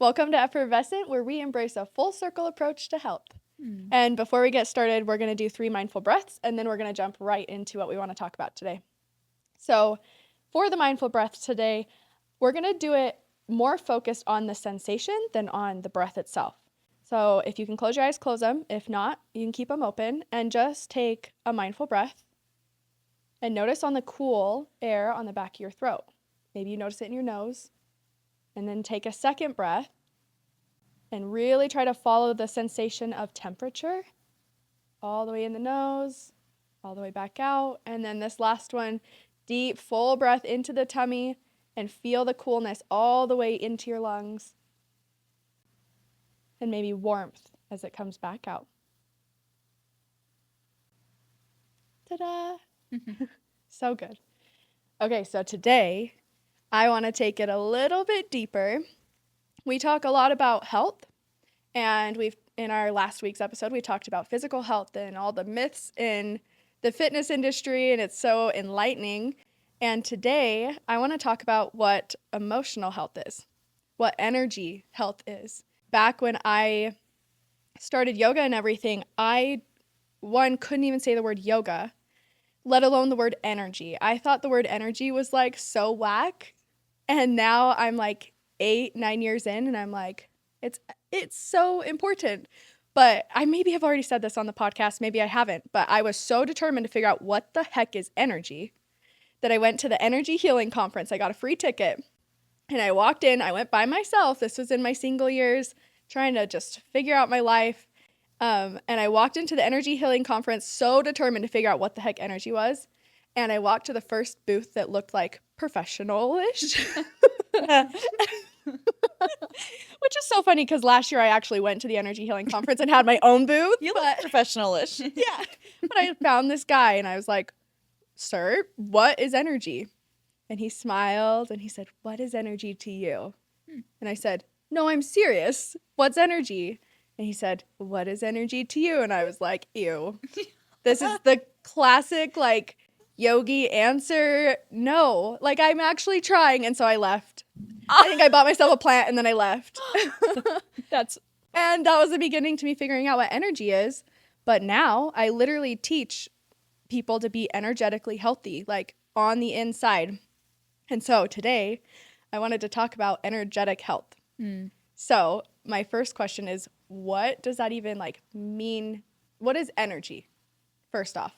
Welcome to Effervescent, where we embrace a full circle approach to health. And before we get started, we're going to do 3 mindful breaths, and then we're going to jump right into what we want to talk about today. So for the mindful breath today, we're going to do it more focused on the sensation than on the breath itself. So if you can close your eyes, close them. If not, you can keep them open and just take a mindful breath and notice on the cool air on the back of your throat. Maybe you notice it in your nose. And then take a second breath and really try to follow the sensation of temperature all the way in the nose, all the way back out. And then this last one, deep, full breath into the tummy and feel the coolness all the way into your lungs. And maybe warmth as it comes back out. Ta-da! So good. Okay, so today I want to take it a little bit deeper. We talk a lot about health, and in our last week's episode, we talked about physical health and all the myths in the fitness industry, and it's so enlightening. And today, I want to talk about what emotional health is, what energy health is. Back when I started yoga and everything, I couldn't even say the word yoga, let alone the word energy. I thought the word energy was like so whack. And now I'm like 8-9 years in and I'm like, it's so important. But I maybe have already said this on the podcast, maybe I haven't, but I was so determined to figure out what the heck is energy that I went to the energy healing conference. I got a free ticket and I walked in, I went by myself. This was in my single years, trying to just figure out my life. And I walked into the energy healing conference so determined to figure out what the heck energy was. And I walked to the first booth that looked like professional-ish. Which is so funny because last year I actually went to the energy healing conference and had my own booth. You look professional-ish. Yeah. But I found this guy and I was like, "Sir, what is energy?" And he smiled and he said, "What is energy to you?" And I said, "No, I'm serious. What's energy?" And he said, "What is energy to you?" And I was like, ew. This is the classic, like, yogi answer. No, like, I'm actually trying. And so I left. I think I bought myself a plant and then I left. And that was the beginning to me figuring out what energy is. But now I literally teach people to be energetically healthy, like on the inside. And so today I wanted to talk about energetic health. So my first question is, what does that even like mean? What is energy? First off.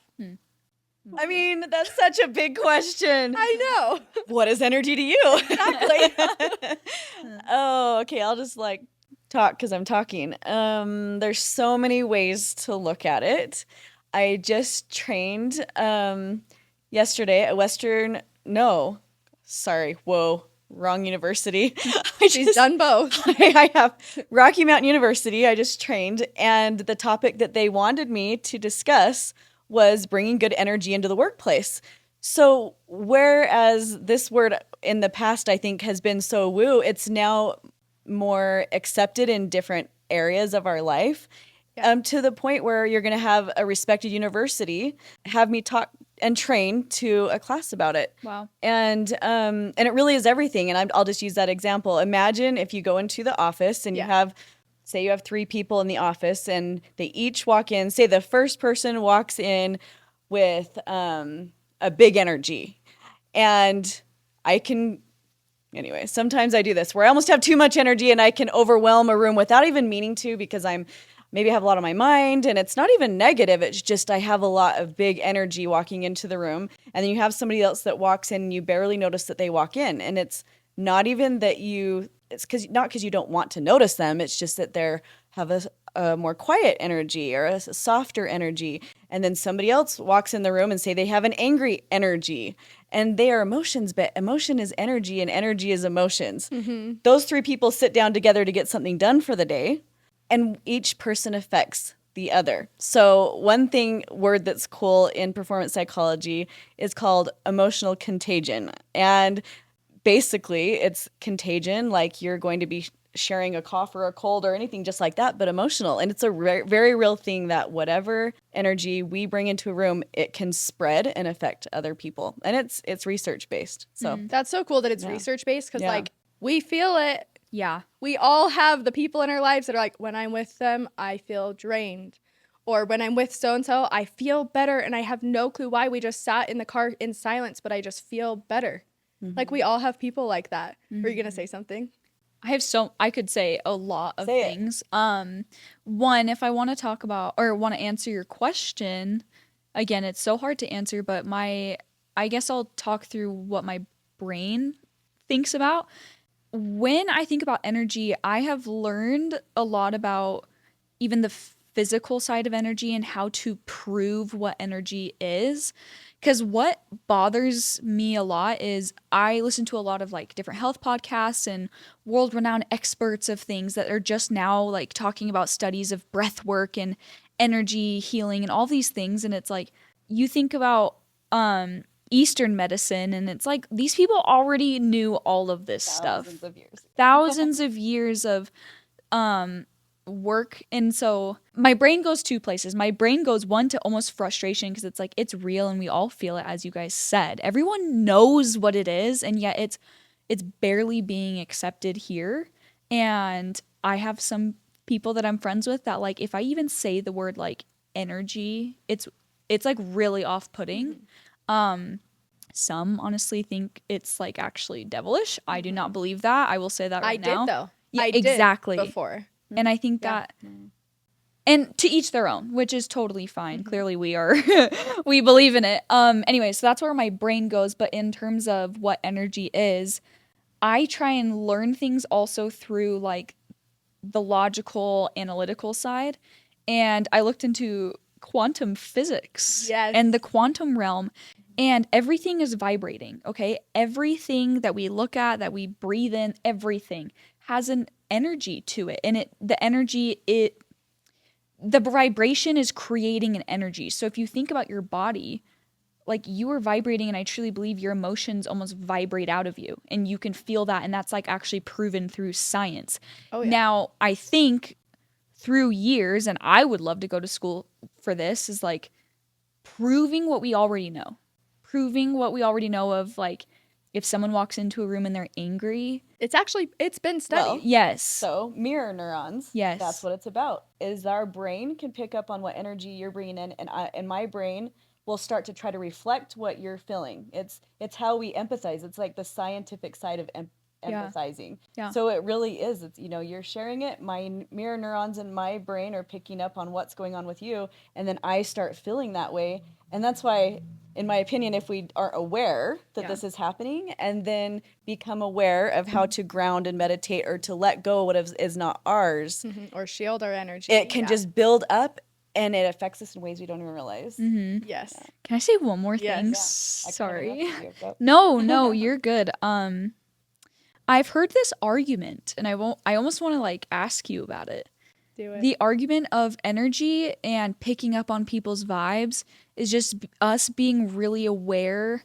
I mean, that's such a big question. I know. What is energy to you? Exactly. Oh, okay. I'll just like talk because I'm talking. There's so many ways to look at it. I just trained yesterday at wrong university. She's done both. I have Rocky Mountain University. I just trained, and the topic that they wanted me to discuss was bringing good energy into the workplace. So whereas this word in the past, I think, has been so woo, it's now more accepted in different areas of our life, to the point where you're going to have a respected university have me talk and train to a class about it. Wow. And it really is everything. And I'll just use that example. Imagine if you go into the office and you have 3 people in the office and they each walk in. Say the first person walks in with a big energy. And sometimes I do this where I almost have too much energy and I can overwhelm a room without even meaning to, because maybe I have a lot on my mind, and it's not even negative. It's just I have a lot of big energy walking into the room. And then you have somebody else that walks in and you barely notice that they walk in. And it's not even that it's not because you don't want to notice them. It's just that they have a more quiet energy or a softer energy. And then somebody else walks in the room and say they have an angry energy. And they are emotions, but emotion is energy and energy is emotions. Mm-hmm. Those 3 people sit down together to get something done for the day, and each person affects the other. So one word that's cool in performance psychology is called emotional contagion. And basically it's contagion, like you're going to be sharing a cough or a cold or anything just like that, but emotional. And it's a very real thing that whatever energy we bring into a room, it can spread and affect other people. And it's research based. So that's so cool that it's research based, because like we feel it Yeah. We all have the people in our lives that are like, when I'm with them, I feel drained. Or when I'm with so-and-so, I feel better and I have no clue why. We just sat in the car in silence, but I just feel better. Like we all have people like that. Were you going to say something? I could say a lot of Say it. things. One, if I want to talk about or want to answer your question, again, it's so hard to answer, but I guess I'll talk through what my brain thinks about. When I think about energy, I have learned a lot about even the physical side of energy and how to prove what energy is. Because what bothers me a lot is I listen to a lot of like different health podcasts and world renowned experts of things that are just now like talking about studies of breath work and energy healing and all these things. And it's like, you think about Eastern medicine, and it's like these people already knew all of this stuff. Thousands of years of work. And so my brain goes two places. My brain goes one to almost frustration because it's like it's real and we all feel it, as you guys said. Everyone knows what it is, and yet it's barely being accepted here. And I have some people that I'm friends with that like if I even say the word like energy, it's like really off-putting. Some honestly think it's like actually devilish. I do not believe that. I will say that right now. I did though. Yeah, I did exactly. before. And I think that, and to each their own, which is totally fine. Clearly we are, we believe in it. Anyway, so that's where my brain goes. But in terms of what energy is, I try and learn things also through like the logical, analytical side. And I looked into quantum physics and the quantum realm, and everything is vibrating, okay? Everything that we look at, that we breathe in, everything has an energy to it. And the vibration is creating an energy. So if you think about your body, like you are vibrating, and I truly believe your emotions almost vibrate out of you, and you can feel that, and that's like actually proven through science. Oh, yeah. Now, I think through years, and I would love to go to school for this, is like proving what we already know. Proving what we already know of, like, if someone walks into a room and they're angry. It's been studied. Well, yes. So mirror neurons. Yes. That's what it's about. Is our brain can pick up on what energy you're bringing in, and my brain will start to try to reflect what you're feeling. It's how we empathize. It's like the scientific side of empathizing. Yeah. So it really is. It's, you're sharing it. My mirror neurons in my brain are picking up on what's going on with you, and then I start feeling that way. And that's why, in my opinion, if we are aware that this is happening and then become aware of how to ground and meditate or to let go what is not ours, or shield our energy, it can just build up, and it affects us in ways we don't even realize. Yes. Can I say one more thing? I Sorry. cut you off. No, you're good. I've heard this argument, and I almost want to like ask you about it. Do it. The argument of energy and picking up on people's vibes is just us being really aware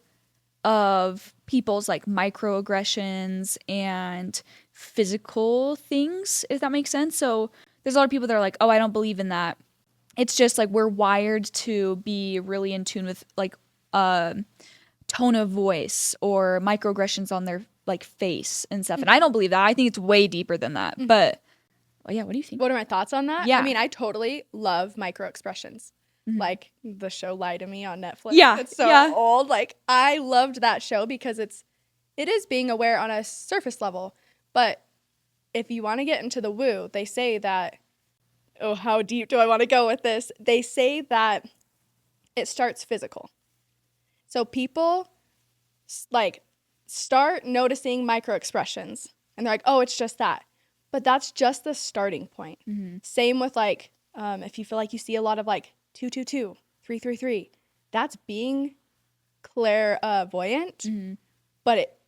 of people's like microaggressions and physical things, if that makes sense. So there's a lot of people that are like, oh, I don't believe in that. It's just like we're wired to be really in tune with like tone of voice or microaggressions on their like face and stuff. And I don't believe that. I think it's way deeper than that. But oh yeah, what do you think? What are my thoughts on that? Yeah. I mean, I totally love micro expressions. Like the show Lie to Me on Netflix. Yeah. It's so old. Like I loved that show because it is being aware on a surface level. But if you want to get into the woo, they say that, oh, how deep do I want to go with this? They say that it starts physical. So people like start noticing micro expressions and they're like, oh, it's just that. But that's just the starting point. Same with like, if you feel like you see a lot of like 222, 333, that's being clairvoyant. But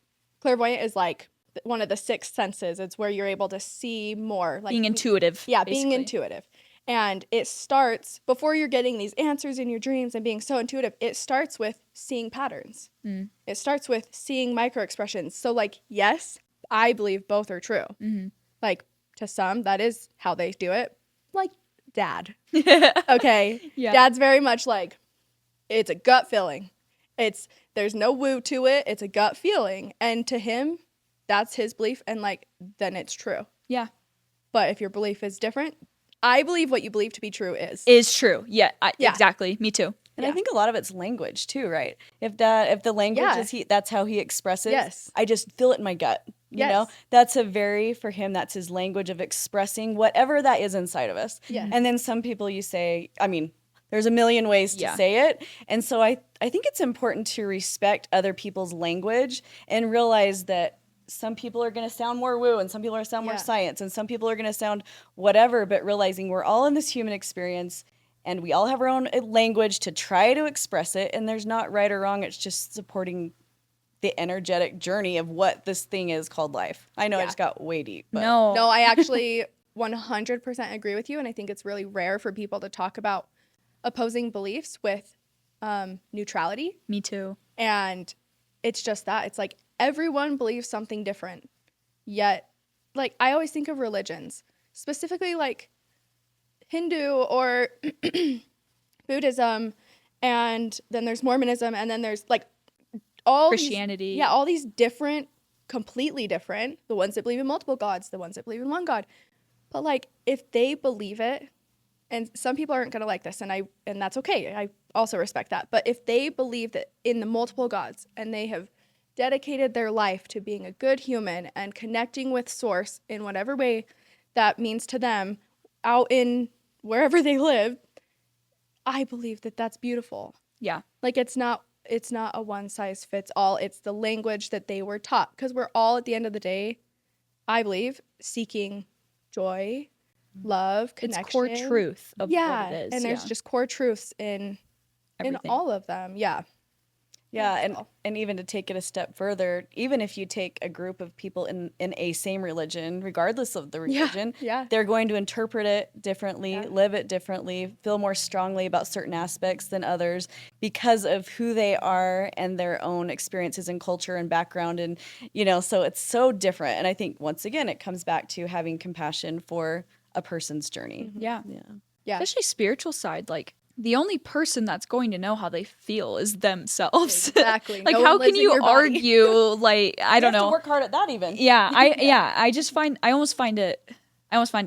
clairvoyant is like one of the sixth senses. It's where you're able to see more. Like being intuitive. Yeah, basically. being intuitive. And it starts, before you're getting these answers in your dreams and being so intuitive, it starts with seeing patterns. It starts with seeing micro expressions. So like, yes, I believe both are true. Like to some, that is how they do it. Like Dad. Okay. Yeah. Dad's very much like, it's a gut feeling. There's no woo to it. It's a gut feeling. And to him, that's his belief, and like then it's true. Yeah. But if your belief is different, I believe what you believe to be true is. Is true. Yeah, Yeah. exactly. Me too. And Yeah. I think a lot of it's language too, right? If the language Yeah. is that's how he expresses. Yes. I just feel it in my gut. You know, that's for him, that's his language of expressing whatever that is inside of us. Yes. And then some people you say, I mean, there's a million ways to say it. And so I think it's important to respect other people's language and realize that some people are going to sound more woo and some people are going to sound more science and some people are going to sound whatever, but realizing we're all in this human experience and we all have our own language to try to express it. And there's not right or wrong. It's just supporting the energetic journey of what this thing is called life. I know I just got way deep. But. No, I actually 100% agree with you. And I think it's really rare for people to talk about opposing beliefs with neutrality. Me too. And it's just that. It's like everyone believes something different. Yet, like, I always think of religions, specifically like Hindu or Buddhism, and then there's Mormonism, and then there's like all Christianity. All these different, completely different, the ones that believe in multiple gods, the ones that believe in one God. But like, if they believe it, and some people aren't going to like this, and that's okay. I also respect that. But if they believe that in the multiple gods and they have dedicated their life to being a good human and connecting with source in whatever way that means to them out in wherever they live, I believe that that's beautiful. Yeah. Like it's not a one size fits all. It's the language that they were taught, because we're all at the end of the day, I believe, seeking joy, love, connection. It's core truth of what it is. And there's just core truths in all of them. Yeah. Yeah, and even to take it a step further, even if you take a group of people in a same religion, regardless of the religion, they're going to interpret it differently, live it differently, feel more strongly about certain aspects than others because of who they are and their own experiences and culture and background. And, you know, so it's so different. And I think, once again, it comes back to having compassion for a person's journey. Mm-hmm. Yeah. Yeah. Especially spiritual side, like, the only person that's going to know how they feel is themselves. Exactly. Like, how can you argue? Like, I don't know. You have to work hard at that, even. Yeah, I almost find it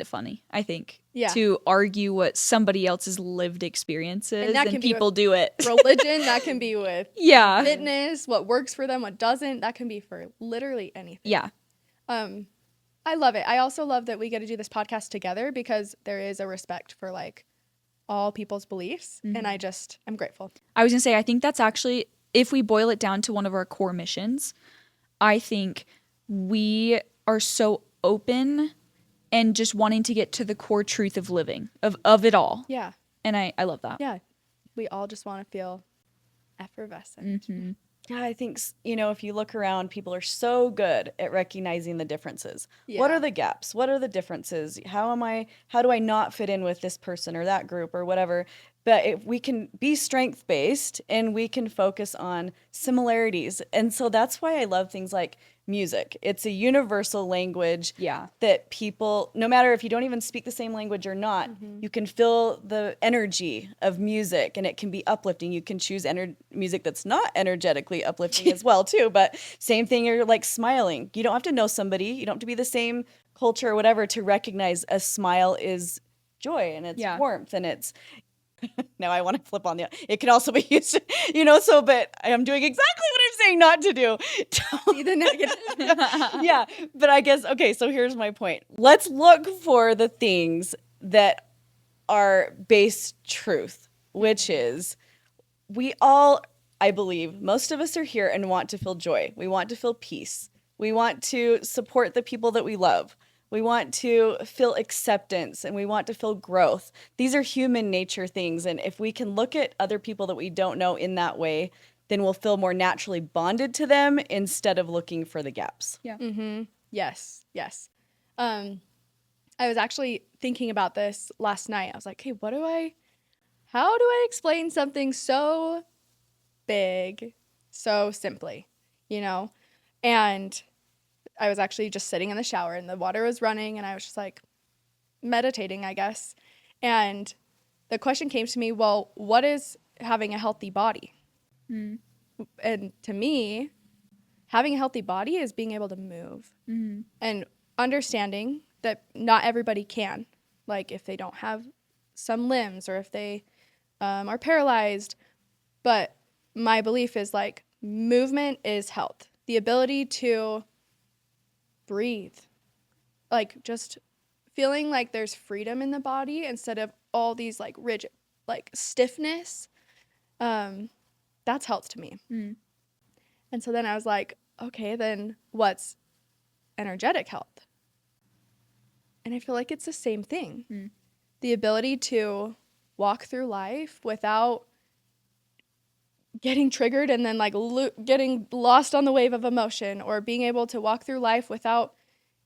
funny, I think, to argue what somebody else's lived experience is, and people do it. Religion, that can be with fitness, what works for them, what doesn't. That can be for literally anything. Yeah. I love it. I also love that we get to do this podcast together, because there is a respect for like all people's beliefs, and I'm grateful. I was gonna say, I think that's actually, if we boil it down to one of our core missions, I think we are so open and just wanting to get to the core truth of living, of it all. Yeah. And I love that. Yeah. We all just want to feel effervescent. Mm-hmm. Yeah, I think, you know, if you look around, people are so good at recognizing the differences. Yeah. What are the gaps? What are the differences? How do I not fit in with this person or that group or whatever? But if we can be strength-based and we can focus on similarities. And so that's why I love things like music. It's a universal language that people, no matter if you don't even speak the same language or not, you can feel the energy of music, and it can be uplifting. You can choose music that's not energetically uplifting as well too, but same thing, you're like smiling. You don't have to know somebody, you don't have to be the same culture or whatever to recognize a smile is joy and it's warmth and it's now I want to flip on it can also be used, you know, so, but I'm doing exactly what I'm saying not to do. See the negative. Yeah, but I guess, okay, so here's my point. Let's look for the things that are base truth, which is we all, I believe, most of us are here and want to feel joy. We want to feel peace. We want to support the people that we love. We want to feel acceptance, and we want to feel growth. These are human nature things, and if we can look at other people that we don't know in that way, then we'll feel more naturally bonded to them instead of looking for the gaps. Yeah. Mm-hmm. Yes. I was actually thinking about this last night. I was like, hey, how do I explain something so big so simply, you know? And I was actually just sitting in the shower and the water was running, and I was just like meditating, I guess. And the question came to me, well, what is having a healthy body? And to me, having a healthy body is being able to move Mm-hmm. and understanding that not everybody can. Like if they don't have some limbs or if they are paralyzed. But my belief is like movement is health. The ability to breathe, like just feeling like there's freedom in the body instead of all these like rigid, like stiffness. That's health to me. Mm. And so then I was like, okay, then what's energetic health? And I feel like it's the same thing. Mm. The ability to walk through life without getting triggered and then like getting lost on the wave of emotion, or being able to walk through life without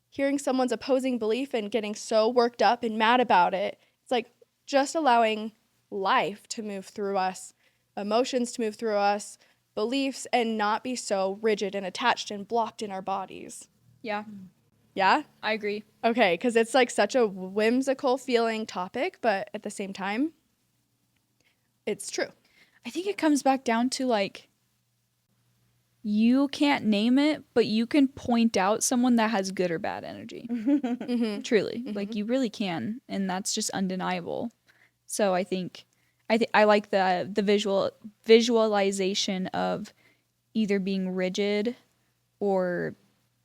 hearing someone's opposing belief and getting so worked up and mad about it. It's like just allowing life to move through us, emotions to move through us, beliefs, and not be so rigid and attached and blocked in our bodies. Yeah, Yeah? I agree. Okay, because it's like such a whimsical feeling topic, but at the same time, it's true. I think it comes back down to like, you can't name it, but you can point out someone that has good or bad energy. Mm-hmm. Truly, like you really can, and that's just undeniable. So I think I like the visualization of either being rigid or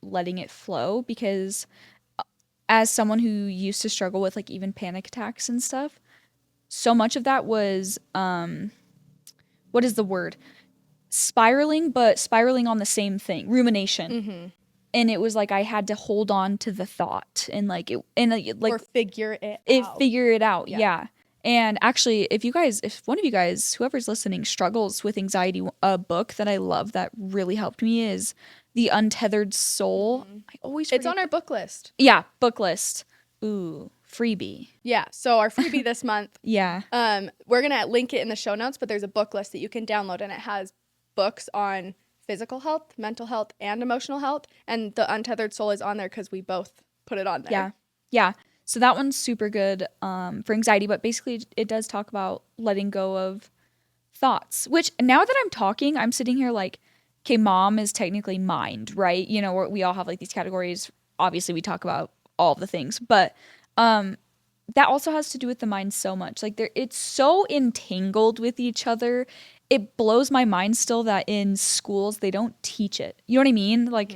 letting it flow, because as someone who used to struggle with like even panic attacks and stuff, so much of that was what is the word? Spiraling, but spiraling on the same thing, rumination. Mm-hmm. And it was like I had to hold on to the thought and like it, and like Or figure it out. figure it out. Yeah. Yeah. And actually, if one of you guys, whoever's listening, struggles with anxiety, a book that I love that really helped me is The Untethered Soul. Mm-hmm. I always It's forget on our book list. Yeah, book list. Ooh, freebie. Yeah, so our freebie this month, Yeah. we're going to link it in the show notes, but there's a book list that you can download, and it has books on physical health, mental health, and emotional health, and The Untethered Soul is on there because we both put it on there. Yeah. Yeah. So that one's super good for anxiety, but basically it does talk about letting go of thoughts, which now that I'm talking, I'm sitting here like, okay, mom is technically mind, right? You know, we all have like these categories. Obviously, we talk about all the things, but that also has to do with the mind so much. Like it's so entangled with each other. It blows my mind still that in schools they don't teach it. You know what I mean? Like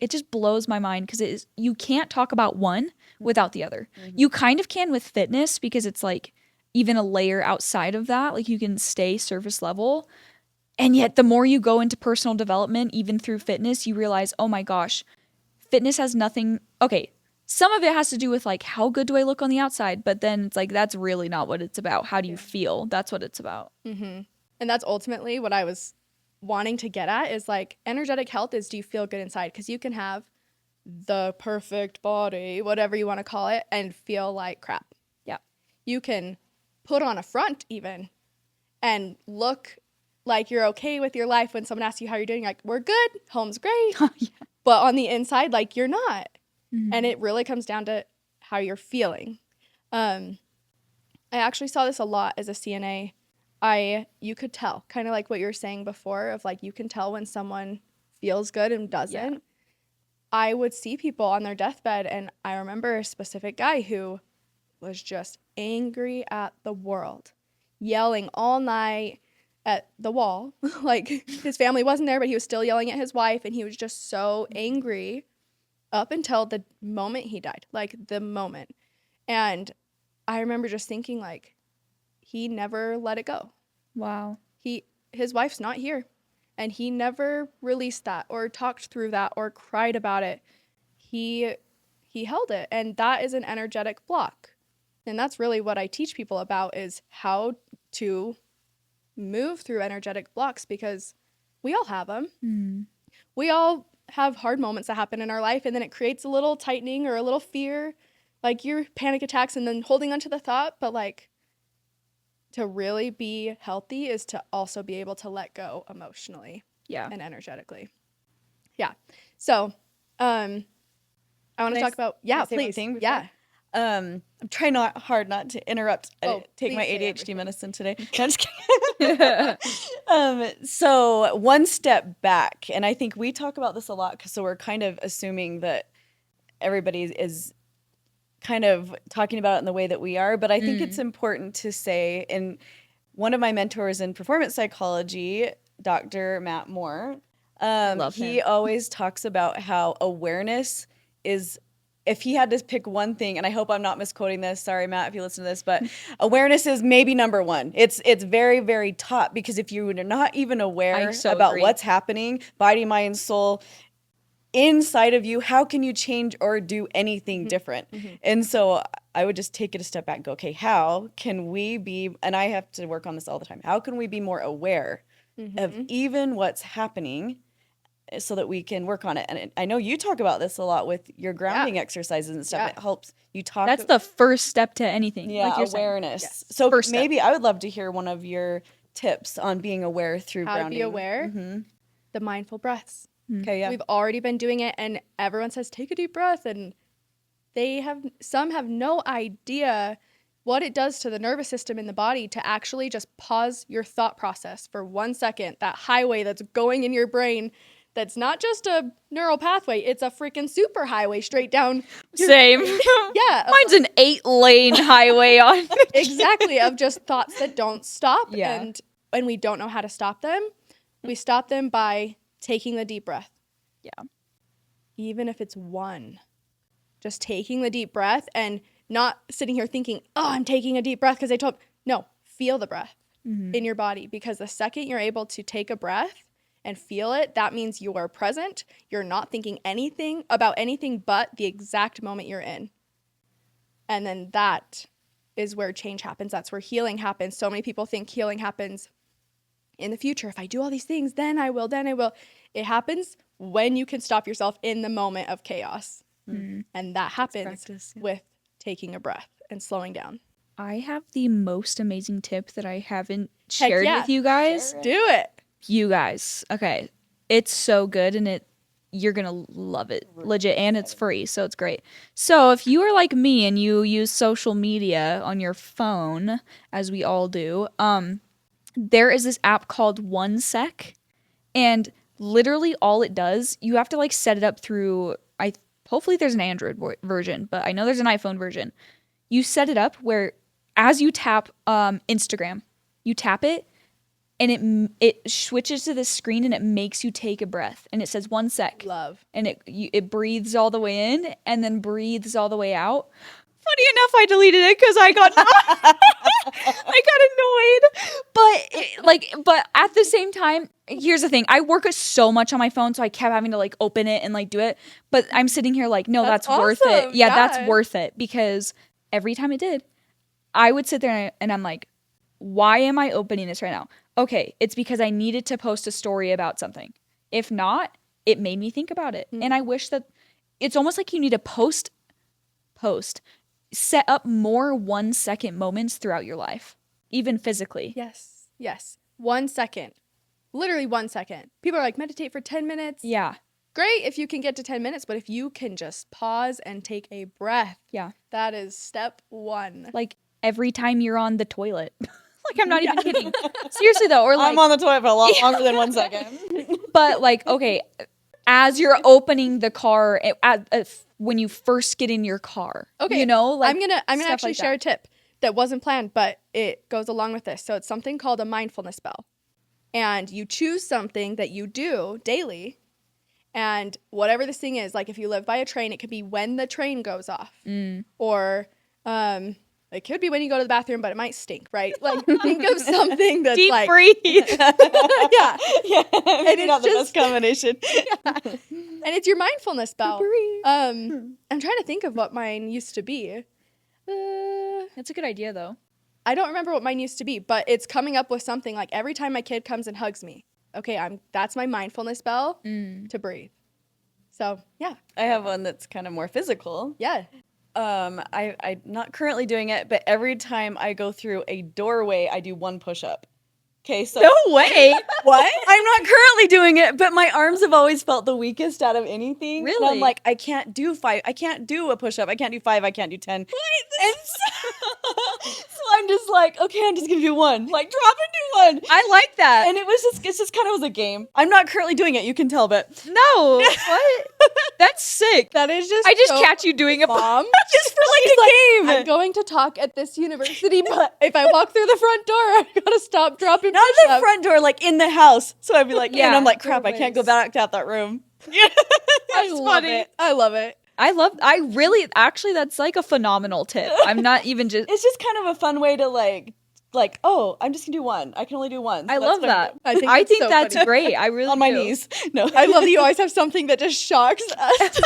it just blows my mind because you can't talk about one without the other. You kind of can with fitness because it's like even a layer outside of that. Like you can stay surface level. And yet the more you go into personal development, even through fitness, you realize, oh my gosh, fitness has nothing. Okay, some of it has to do with like, how good do I look on the outside? But then it's like, that's really not what it's about. How do you feel? That's what it's about. Mm-hmm. And that's ultimately what I was wanting to get at is like energetic health is, do you feel good inside? Because you can have the perfect body, whatever you want to call it, and feel like crap. Yeah. You can put on a front even and look like you're okay with your life when someone asks you how you're doing, like, we're good, home's great. Yeah. But on the inside, like, you're not. Mm-hmm. And it really comes down to how you're feeling. I actually saw this a lot as a CNA. You could tell, kind of like what you were saying before, of like you can tell when someone feels good and doesn't. Yeah. I would see people on their deathbed, and I remember a specific guy who was just angry at the world, yelling all night at the wall. Like his family wasn't there, but he was still yelling at his wife, and he was just so angry up until the moment he died, like the moment. And I remember just thinking like, he never let it go. Wow. His wife's not here, and he never released that or talked through that or cried about it. He held it, and that is an energetic block. And that's really what I teach people about, is how to move through energetic blocks, because we all have them. Mm. We all have hard moments that happen in our life, and then it creates a little tightening or a little fear, like your panic attacks, and then holding onto the thought. But like, to really be healthy is to also be able to let go emotionally, Yeah. and energetically. Yeah. So, I want to talk about, Can I say one please. thing before? Yeah. I'm trying hard not to interrupt. I Oh, take my please say ADHD everything. medicine today. No, I'm just kidding. So one step back, and I think we talk about this a lot, so we're kind of assuming that everybody is kind of talking about it in the way that we are. But I think it's important to say, and one of my mentors in performance psychology, Dr. Matt Moore, Love he him. always talks about how awareness is, if he had to pick one thing, and I hope I'm not misquoting this, sorry Matt if you listen to this, but awareness is maybe number one. It's very, very top, because if you're not even aware so about agree. what's happening, body, mind, soul, inside of you, how can you change or do anything different? And so I would just take it a step back and go, okay, how can we be, and I have to work on this all the time, how can we be more aware of even what's happening so that we can work on it? And I know you talk about this a lot with your grounding exercises and stuff. Yeah. It helps you talk. That's the first step to anything. Yeah, like you're saying. awareness. Yes. So First step. maybe I would love to hear one of your tips on being aware through How to grounding. be aware? The mindful breaths. Okay, yeah. We've already been doing it, and everyone says, take a deep breath. And some have no idea what it does to the nervous system in the body to actually just pause your thought process for 1 second. That highway that's going in your brain, that's not just a neural pathway, it's a freaking super highway straight down. Same. Yeah. Mine's an 8-lane highway on. Exactly, of just thoughts that don't stop. Yeah. And we don't know how to stop them. We stop them by taking the deep breath. Yeah. Even if it's one. Just taking the deep breath and not sitting here thinking, oh, I'm taking a deep breath because they told me. No, feel the breath in your body, because the second you're able to take a breath and feel it, that means you are present. You're not thinking anything about anything but the exact moment you're in. And then that is where change happens. That's where healing happens. So many people think healing happens in the future. If I do all these things, then I will. It happens when you can stop yourself in the moment of chaos. And that happens practice, yeah. with taking a breath and slowing down. I have the most amazing tip that I haven't Heck shared yeah. with you guys. Do it. You guys. Okay. It's so good, and you're going to love it. Legit, and it's free, so it's great. So, if you are like me and you use social media on your phone, as we all do, there is this app called OneSec, and literally all it does, you have to like set it up through hopefully there's an Android version, but I know there's an iPhone version. You set it up where as you tap Instagram, you tap it and it switches to this screen and it makes you take a breath, and it says 1 sec. Love. And it breathes all the way in and then breathes all the way out. Funny enough, I deleted it because I got annoyed. But at the same time, here's the thing: I work so much on my phone, so I kept having to like open it and like do it. But I'm sitting here like, no, that's worth it. awesome. Yeah, that's Yeah. worth it, because every time it did, I would sit there and I'm like, why am I opening this right now? Okay, it's because I needed to post a story about something. If not, it made me think about it, and I wish that it's almost like you need to post. Set up more 1 second moments throughout your life, even physically. Yes. 1 second. Literally 1 second. People are like, meditate for 10 minutes. Yeah. Great if you can get to 10 minutes, but if you can just pause and take a breath, Yeah. that is step one. Like every time you're on the toilet. Like, I'm not even kidding. Seriously though, or like, I'm on the toilet for a lot longer than 1 second. but like, okay, as you're opening the car, when you first get in your car, Okay, you know, like I'm gonna stuff actually like share a that. tip that wasn't planned, but it goes along with this. So it's something called a mindfulness bell, and you choose something that you do daily, and whatever this thing is, like if you live by a train, it could be when the train goes off, or it could be when you go to the bathroom, but it might stink, right? Like think of something that's Deep like breathe. yeah, Yeah, maybe it's not the just- best combination. and it's your mindfulness bell. I'm trying to think of what mine used to be. That's a good idea though. I don't remember what mine used to be, but it's coming up with something like every time my kid comes and hugs me. Okay, that's my mindfulness bell to breathe. So yeah, I have one that's kind of more physical. yeah. I'm not currently doing it, but every time I go through a doorway, I do 1 push-up. Okay, so No way. what? I'm not currently doing it, but my arms have always felt the weakest out of anything. And Really? I'm like, I can't do 5. I can't do a push-up. I can't do 5. I can't do 10. And so I'm just like, okay, I'm just gonna do 1. Like, drop and do 1. I like that. And it's just kind of was a game. I'm not currently doing it, you can tell, but No. What? That's sick. That is just I just so catch you doing a mom. just for like a game. I'm going to talk at this university, but if I walk through the front door, I gotta stop, drop, and Not push the up. front door, like in the house. So I'd be like, yeah, and Yeah, I'm like, crap, I can't go doorways. back out that room. I love it. I love it. actually, that's like a phenomenal tip. I'm not even just, It's just kind of a fun way to like, oh, I'm just gonna do 1. I can only do 1. So I that's love what I'm that. doing. I think, that's so funny. great. I really On my do. knees. No. I love that you always have something that just shocks us.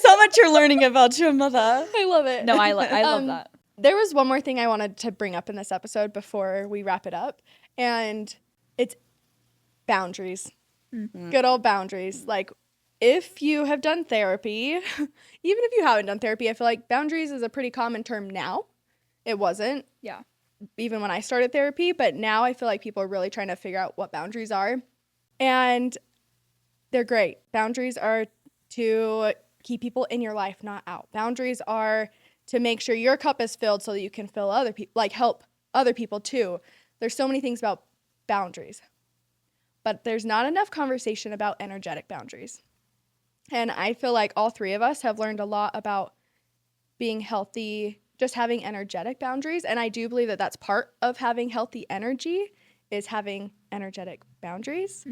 So much you're learning about your mother. I love it. No, I love that. There was one more thing I wanted to bring up in this episode before we wrap it up, and it's boundaries. Good old boundaries. Like, if you have done therapy, even if you haven't done therapy, I feel like boundaries is a pretty common term now. It wasn't Yeah. even when I started therapy, but now I feel like people are really trying to figure out what boundaries are. And they're great. Boundaries are to keep people in your life, not out. Boundaries are to make sure your cup is filled so that you can fill other people, like help other people too. There's so many things about boundaries, but there's not enough conversation about energetic boundaries. And I feel like all three of us have learned a lot about being healthy, just having energetic boundaries. And I do believe that that's part of having healthy energy is having energetic boundaries.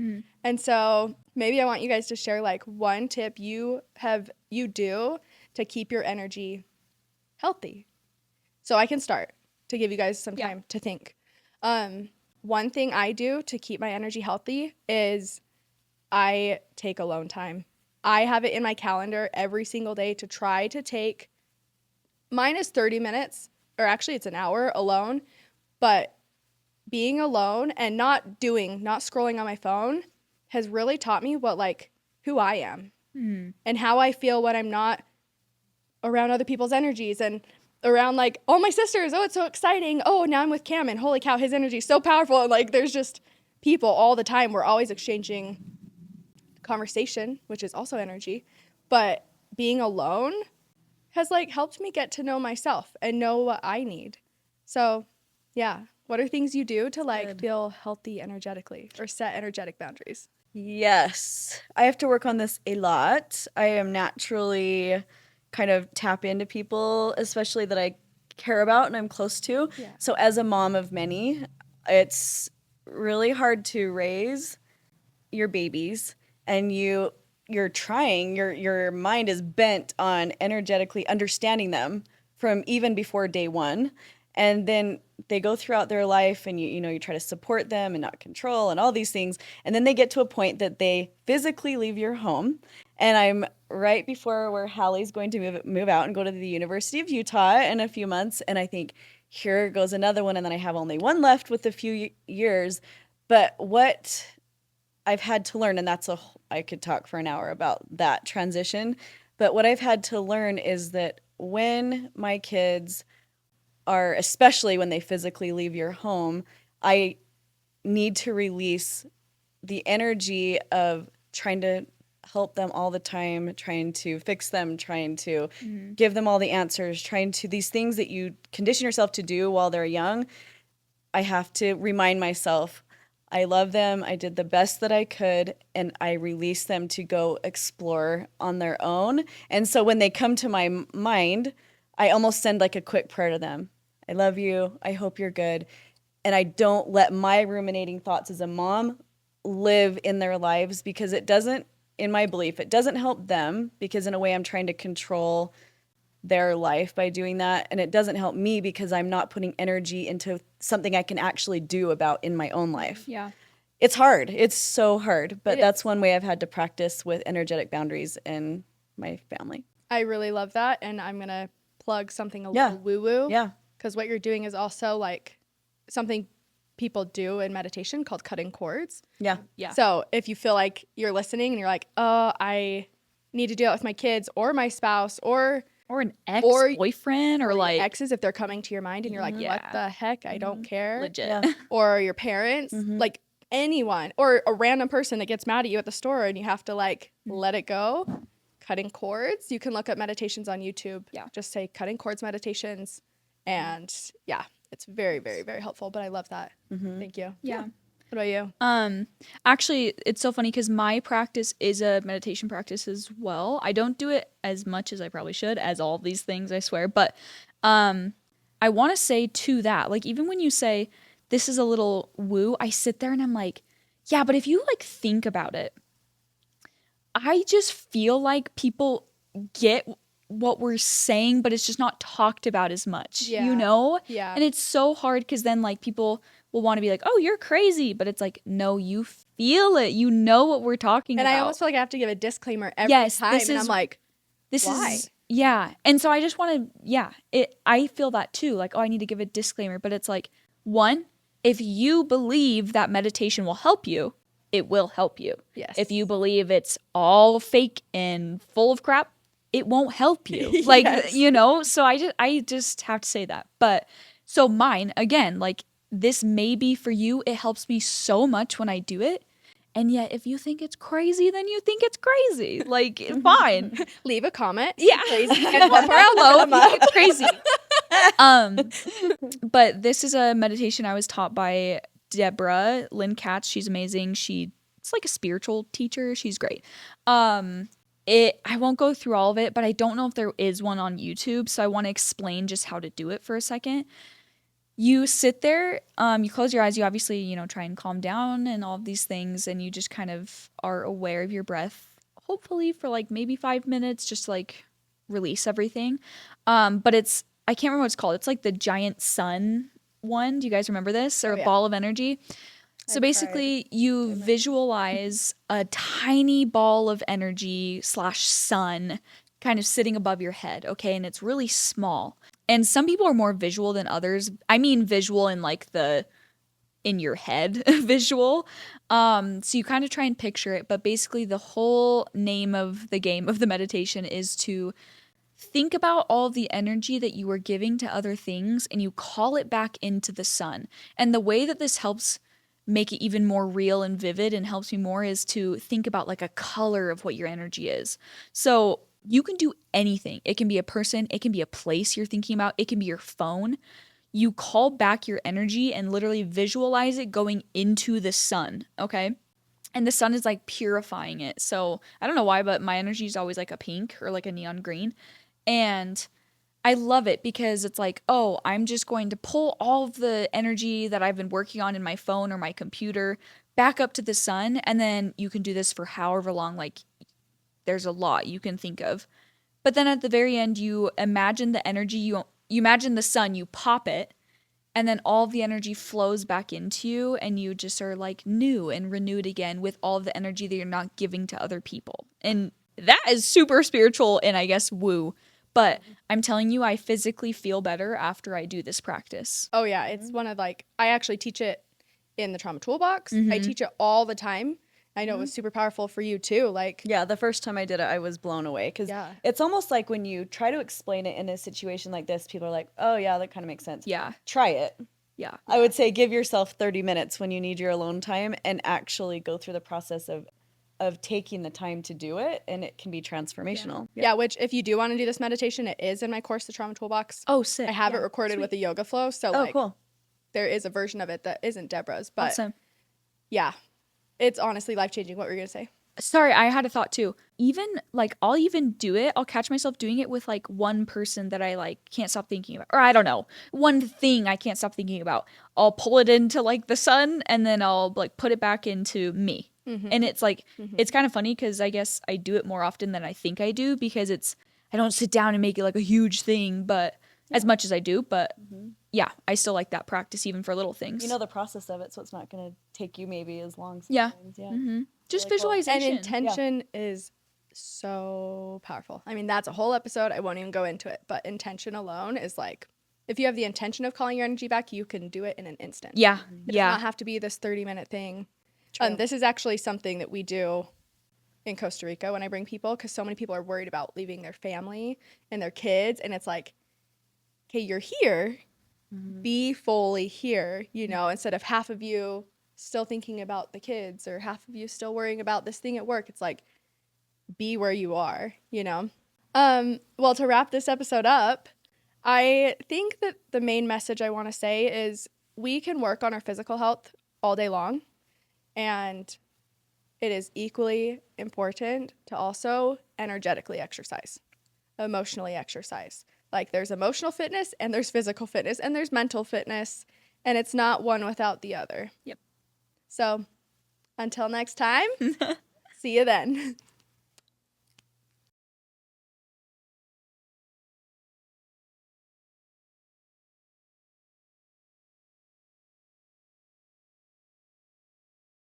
And so maybe I want you guys to share like one tip you do to keep your energy healthy. So I can start to give you guys some time to think. One thing I do to keep my energy healthy is I take alone time. I have it in my calendar every single day to try to take mine is 30 minutes, or actually it's an hour alone, but being alone and not scrolling on my phone has really taught me who I am and how I feel when I'm not around other people's energies and around oh, my sisters, oh, it's so exciting. Oh, now I'm with Cam and holy cow, his energy is so powerful. And there's just people all the time. We're always exchanging conversation, which is also energy, but being alone has helped me get to know myself and know what I need. So yeah, what are things you do to feel healthy energetically or set energetic boundaries? Yes. I have to work on this a lot. I am naturally kind of tap into people, especially that I care about and I'm close to. Yeah. So as a mom of many, it's really hard to raise your babies and you're trying, your mind is bent on energetically understanding them from even before day 1. And then they go throughout their life and you try to support them and not control and all these things. And then they get to a point that they physically leave your home. And I'm right before where Hallie's going to move out and go to the University of Utah in a few months. And I think, here goes another one. And then I have only one left with a few years. But what I've had to learn, and I could talk for an hour about that transition. But what I've had to learn is that when my kids are, especially when they physically leave your home, I need to release the energy of trying to help them all the time, trying to fix them, trying to give them all the answers, trying to these things that you condition yourself to do while they're young. I have to remind myself, I love them, I did the best that I could, and I release them to go explore on their own. And so when they come to my mind, I almost send a quick prayer to them. I love you. I hope you're good. And I don't let my ruminating thoughts as a mom live in their lives because it doesn't, in my belief, it doesn't help them because in a way I'm trying to control their life by doing that. And it doesn't help me because I'm not putting energy into something I can actually do about in my own life. Yeah. It's hard. It's so hard. But It that's is. one way I've had to practice with energetic boundaries in my family. I really love that, and I'm going to plug something a Yeah. little woo-woo. Yeah. Because what you're doing is also something people do in meditation called cutting cords. Yeah. Yeah. So if you feel like you're listening and you're like, oh, I need to do that with my kids or my spouse or Or an ex-boyfriend or your like exes, if they're coming to your mind and you're like, what Yeah. the heck? I don't care. legit. Yeah. Or your parents, Mhm. like anyone, or a random person that gets mad at you at the store and you have to like let it go. Cutting cords. You can look up meditations on YouTube. Yeah. Just say cutting cords meditations. And yeah, it's very, very, very helpful. But I love that. Thank you. Yeah. What about you? Actually, it's so funny because my practice is a meditation practice as well. I don't do it as much as I probably should, as all these things, I swear. But I want to say to that, like, even when you say this is a little woo, I sit there and I'm like, yeah, but if you like think about it, I just feel like people get what we're saying, but it's just not talked about as much, Yeah. you know? Yeah. And it's so hard because then like people will want to be like, oh, you're crazy. But it's like, no, you feel it. You know what we're talking And about. I almost feel like I have to give a disclaimer every Yes, time. this And is- I'm like, This Why? is yeah. And so I just want to I feel that too. Like, oh, I need to give a disclaimer, but it's like, one, if you believe that meditation will help you, it will help you. yes. If you believe it's all fake and full of crap, it won't help you. Like, Yes. you know, so I just have to say that. But so mine, again, like this may be for you. It helps me so much when I do it. And yet, if you think it's crazy, then you think it's crazy. Like, fine. Leave a comment. Yeah. Crazy. And one more out low if you think it's crazy. But this is a meditation I was taught by Deborah Lynn Katz. She's amazing. It's like a spiritual teacher. She's great. I won't go through all of it, but I don't know if there is one on YouTube. So I want to explain just how to do it for a second. You sit there, you close your eyes, you obviously, try and calm down and all of these things, and you just kind of are aware of your breath, hopefully for like maybe 5 minutes, just to like release everything. But I can't remember what it's called. It's like the giant sun one. Do you guys remember this? Or Oh, a yeah. ball of energy? So I've basically, you visualize a tiny ball of energy / sun kind of sitting above your head, okay? And it's really small. And some people are more visual than others. I mean visual in like in your head visual. So you kind of try and picture it, but basically the whole name of the game of the meditation is to think about all the energy that you were giving to other things and you call it back into the sun. And the way that this helps make it even more real and vivid and helps me more is to think about like a color of what your energy is. So you can do anything. It can be a person, it can be a place you're thinking about, it can be your phone. You call back your energy and literally visualize it going into the sun, okay? And the sun is like purifying it. So I don't know why, but my energy is always like a pink or like a neon green. And I love it because it's like, oh, I'm just going to pull all of the energy that I've been working on in my phone or my computer back up to the sun. And then you can do this for however long, like there's a lot you can think of. But then at the very end, you imagine the energy, you imagine the sun, you pop it, and then all of the energy flows back into you and you just are like new and renewed again with all of the energy that you're not giving to other people. And that is super spiritual and I guess woo. But I'm telling you, I physically feel better after I do this practice. Oh, yeah. It's one of I actually teach it in the trauma toolbox. I teach it all the time. I know it was super powerful for you too. Like, Yeah, the first time I did it, I was blown away because Yeah. it's almost like when you try to explain it in a situation like this, people are like, oh, yeah, that kind of makes sense. Yeah. Try it. Yeah. I would say give yourself 30 minutes when you need your alone time and actually go through the process of taking the time to do it, and it can be transformational. yeah, which if you do want to do this meditation, it is in my course, The Trauma Toolbox. Oh, sick. I have it recorded with a yoga flow. So, Oh, like, cool. there is a version of it that isn't Deborah's. But Awesome. yeah, it's honestly life-changing. What were you going to say? Sorry, I had a thought too. Even like I'll even do it. I'll catch myself doing it with like one person that I like can't stop thinking about. Or I don't know. One thing I can't stop thinking about. I'll pull it into like the sun and then I'll like put it back into me. And it's like it's kind of funny because I guess I do it more often than I think I do because I don't sit down and make it like a huge thing, but as much as I do, but yeah, I still like that practice even for little things. You know the process of it, so it's not going to take you maybe as long. Yeah. Sometimes. Yeah. Just really cool. visualization. And intention is so powerful. I mean, that's a whole episode. I won't even go into it. But intention alone is like, if you have the intention of calling your energy back, you can do it in an instant. Yeah. It does not have to be this 30-minute thing. True. This is actually something that we do in Costa Rica when I bring people, because so many people are worried about leaving their family and their kids. And it's like, okay, you're here, be fully here, you know, instead of half of you still thinking about the kids or half of you still worrying about this thing at work. It's like, be where you are, you know? Well, to wrap this episode up, I think that the main message I want to say is we can work on our physical health all day long, and it is equally important to also energetically exercise, emotionally exercise. Like there's emotional fitness and there's physical fitness and there's mental fitness, and it's not one without the other. Yep. So until next time, see you then.